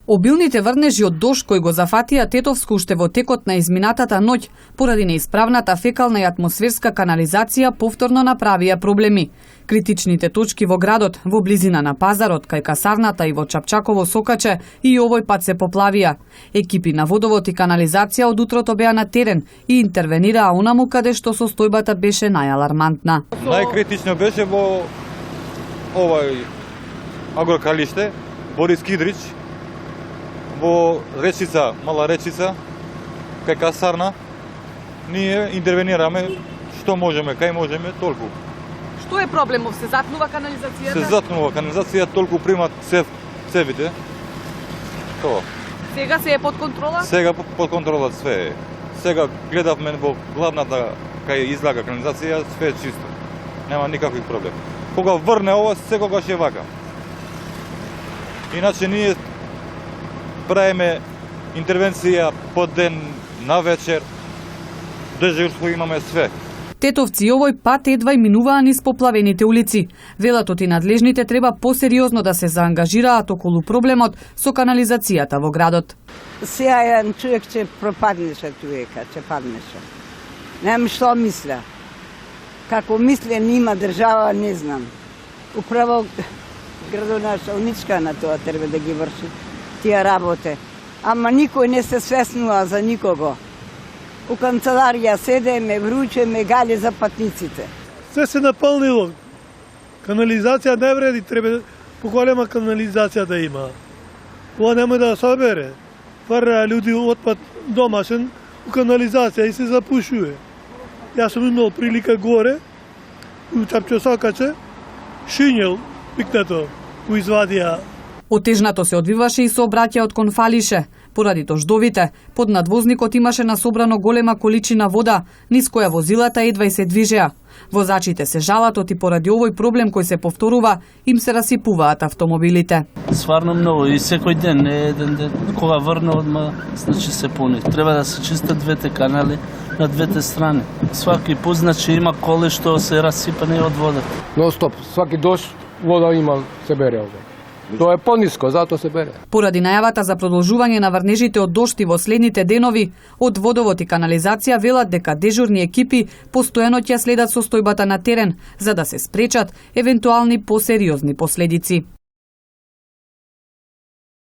Обилните врнежи од дожд кои го зафатија Тетовско уште во текот на изминатата ноќ, поради неисправната фекална и атмосферска канализација, повторно направија проблеми. Критичните точки во градот, во близина на пазарот, кај касарната и во Чапчаково Сокаче, и овој пат се поплавија. Екипи на водовод и канализација од утрото беа на терен и интервенираа онаму каде што состојбата беше најалармантна. Најкритично беше во овој агрокалиште, Борис Кидрич, во речица, мала речица, кај касарна, ние интервенираме што можеме, кај можеме, толку. Што е проблемов? Се затнува канализацијата? Се затнува канализација, толку примат цевите. Тоа. Сега се е под контрола? Сега под контрола све е. Сега гледавме во главната кај излага канализација, све е чисто. Нема никакви проблеми. Кога врне ова, секогаш е вака. Иначе ние правиме интервенција по ден, на вечер, дежурство имаме све. Тетовци овој пат едва и минуваа низ поплавените улици. Велат и надлежните треба посериозно да се заангажираат околу проблемот со канализацијата во градот. Сјајан човек ќе пропаднеше туека, ќе паднеше. Нема што мисля. Како мисле нима држава, не знам. Управо градоначалничка на тоа треба да ги врши тие работе. Ама никој не се свеснува за никого. У канцеларија седеме, вручеме гали за патниците. Се се напълнило. Канализација не вреди, треба поголема канализација да има. Ова нема да собере. Фара луѓе отпад домашен у канализација и се запушува. Јас сум имал прилика горе, у Чапчо Сокаче, шинјел, пикнато, у извадија. Отежнато се одвиваше и сообраќајот кон фалише. Поради дождовите, под надвозникот имаше насобрано голема количина вода, низ која возилата едва и се движеа. Возачите се жалат оти поради овој проблем кој се повторува, им се расипуваат автомобилите. Сварно многу и секој ден, не еден ден, кога врне одма, значи се пуни. Треба да се чистат двете канали на двете страни. Сваки пут, значи има коле што се расипани од водата. Но стоп, сваки дожд вода има, се бере овде. Тоа е пониско, затоа се бере. Поради најавата за продолжување на врнежите од дожд во следните денови, од водовод и канализација велат дека дежурни екипи постојано ќе следат состојбата на терен, за да се спречат евентуални посериозни последици.